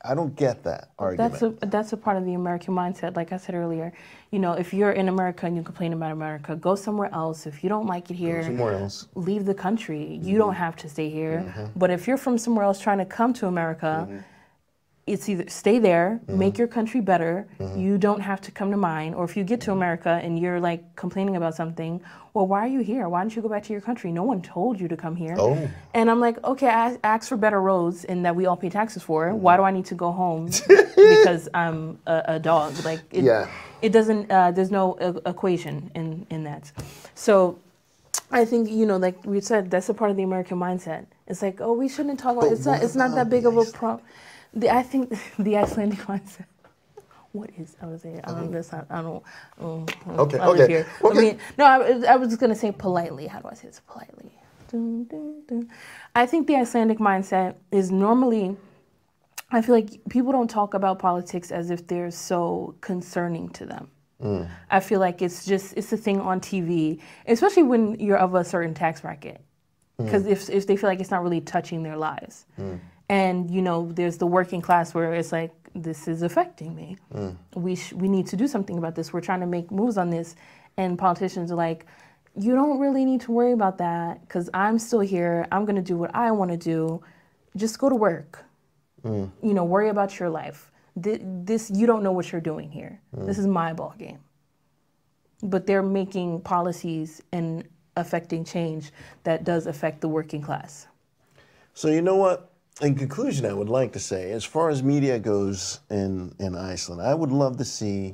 I don't get that argument. That's a part of the American mindset. Like I said earlier, if you're in America and you complain about America, go somewhere else. If you don't like it here, somewhere else. Leave the country. You don't have to stay here. But if you're from somewhere else trying to come to America, it's either stay there, make your country better. You don't have to come to mine. Or if you get to America and you're like complaining about something, well, why are you here? Why don't you go back to your country? No one told you to come here. Oh. And I'm like, okay, I asked for better roads and that we all pay taxes for. Why do I need to go home because I'm a dog? Like, it doesn't. There's no equation in that. So I think, like we said, that's a part of the American mindset. It's like, oh, we shouldn't talk about it. It's not that big of a problem. I think the Icelandic mindset. What is? I was saying. I don't. That's not. I don't. Okay. I Okay. Here. Okay. I mean, no. I was just gonna say politely. How do I say this politely? Dun, dun, dun. I think the Icelandic mindset is normally. I feel like people don't talk about politics as if they're so concerning to them. I feel like it's a thing on TV, especially when you're of a certain tax bracket, because if they feel like it's not really touching their lives. And, there's the working class where it's like, this is affecting me. We need to do something about this. We're trying to make moves on this. And politicians are like, you don't really need to worry about that because I'm still here. I'm going to do what I want to do. Just go to work. Worry about your life. This you don't know what you're doing here. This is my ball game. But they're making policies and affecting change that does affect the working class. So you know what? In conclusion, I would like to say, as far as media goes in Iceland, I would love to see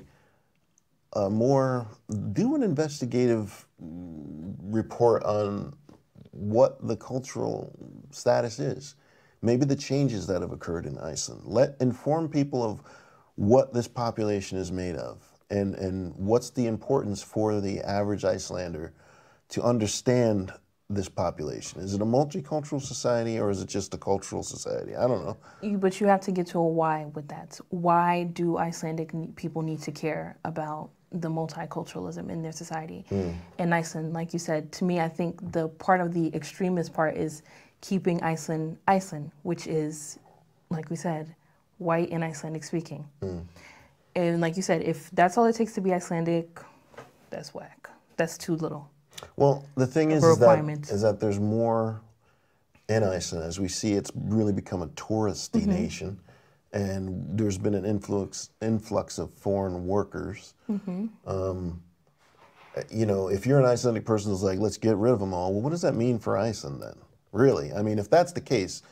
do an investigative report on what the cultural status is. Maybe the changes that have occurred in Iceland. Inform people of what this population is made of and what's the importance for the average Icelander to understand this population? Is it a multicultural society or is it just a cultural society? I don't know. But you have to get to a why with that. Why do Icelandic people need to care about the multiculturalism in their society? In Iceland, like you said, to me, I think the part of the extremist part is keeping Iceland, which is, like we said, white and Icelandic speaking. And like you said, if that's all it takes to be Icelandic, that's whack. That's too little. Well, the thing is that there's more in Iceland. As we see, it's really become a touristy nation, and there's been an influx of foreign workers. You know, if you're an Icelandic person who's like, let's get rid of them all, well, what does that mean for Iceland then? Really? I mean, if that's the case,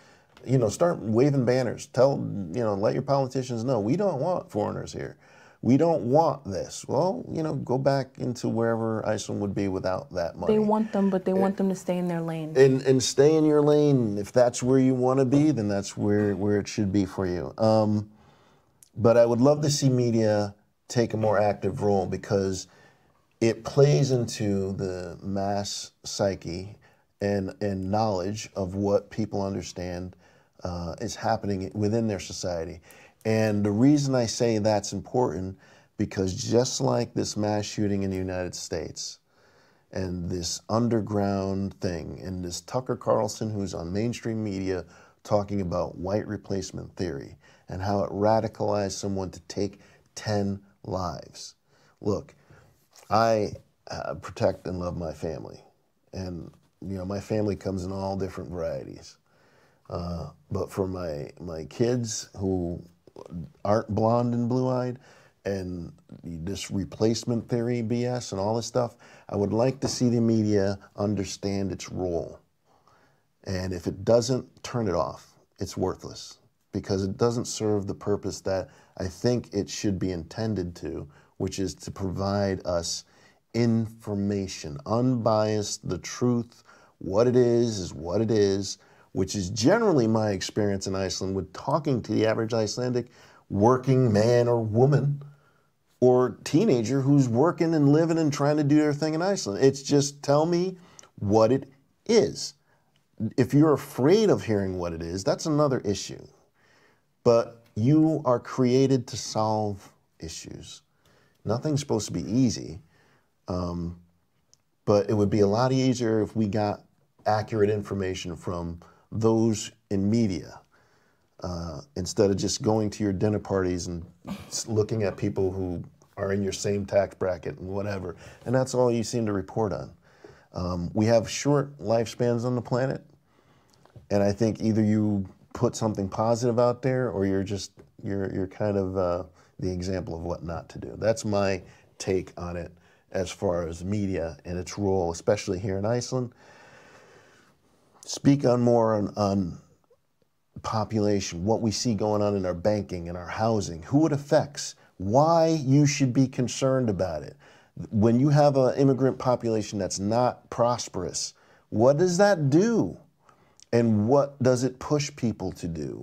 you know, start waving banners. Let your politicians know, we don't want foreigners here. We don't want this. Well, you know, go back into wherever Iceland would be without that money. They want them, but they want them to stay in their lane. And stay in your lane. If that's where you want to be, then that's where it should be for you. But I would love to see media take a more active role because it plays into the mass psyche and knowledge of what people understand is happening within their society. And the reason I say that's important, because just like this mass shooting in the United States and this underground thing and this Tucker Carlson who's on mainstream media talking about white replacement theory and how it radicalized someone to take 10 lives. Look, I protect and love my family. And, you know, my family comes in all different varieties. But for my kids who aren't blonde and blue-eyed and this replacement theory BS and all this stuff, I would like to see the media understand its role. And if it doesn't, turn it off. It's worthless because it doesn't serve the purpose that I think it should be intended to, which is to provide us information, unbiased, the truth. What it is what it is, which is generally my experience in Iceland with talking to the average Icelandic working man or woman or teenager who's working and living and trying to do their thing in Iceland. It's just tell me what it is. If you're afraid of hearing what it is, that's another issue. But you are created to solve issues. Nothing's supposed to be easy, but it would be a lot easier if we got accurate information from those in media instead of just going to your dinner parties and looking at people who are in your same tax bracket and whatever, and that's all you seem to report on. We have short lifespans on the planet, and I think either you put something positive out there or you're kind of the example of what not to do. That's my take on it as far as media and its role, especially here in Iceland. Speak on more on population, what we see going on in our banking and our housing, who it affects, why you should be concerned about it. When you have an immigrant population that's not prosperous, what does that do? And what does it push people to do?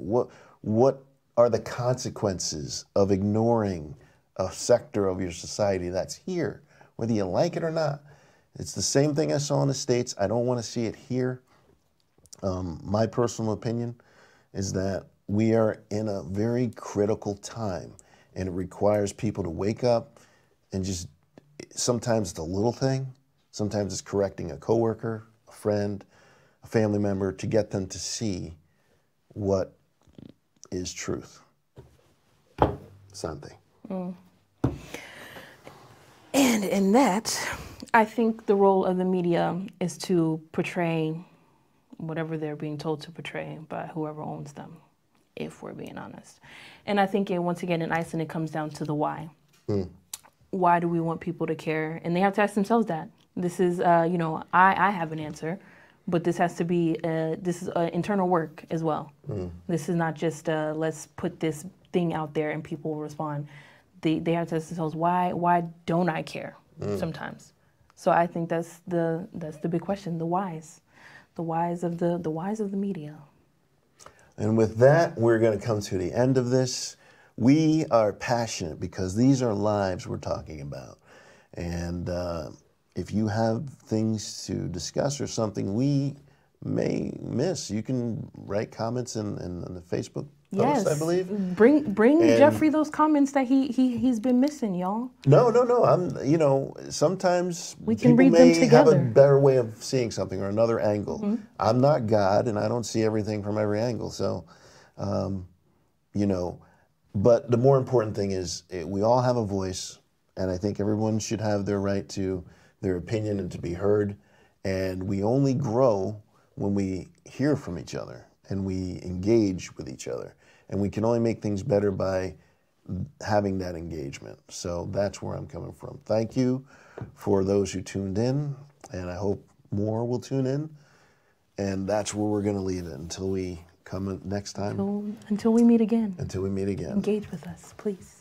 What are the consequences of ignoring a sector of your society that's here, whether you like it or not? It's the same thing I saw in the States. I don't want to see it here. My personal opinion is that we are in a very critical time, and it requires people to wake up and just, sometimes it's a little thing, sometimes it's correcting a coworker, a friend, a family member, to get them to see what is truth. Something. And in that, I think the role of the media is to portray whatever they're being told to portray by whoever owns them, if we're being honest. And I think, once again, in Iceland, it comes down to the why. Why do we want people to care? And they have to ask themselves that. This is, I have an answer, but this has to be, this is internal work as well. This is not just, let's put this thing out there and people will respond. They have to ask themselves, why don't I care sometimes? So I think that's the big question, the whys. The whys of the media. And with that, we're going to come to the end of this. We are passionate because these are lives we're talking about. And if you have things to discuss or something we may miss, you can write comments in the Facebook post, I believe. Bring Jeffrey those comments that he's been missing, y'all. No. Sometimes we can people read them may have a together. better way of seeing something or another angle. I'm not God, and I don't see everything from every angle. So, but the more important thing is we all have a voice, and I think everyone should have their right to their opinion and to be heard. And we only grow when we hear from each other and we engage with each other. And we can only make things better by having that engagement. So that's where I'm coming from. Thank you for those who tuned in, and I hope more will tune in. And that's where we're going to leave it until we come next time. Until we meet again. Until we meet again. Engage with us, please.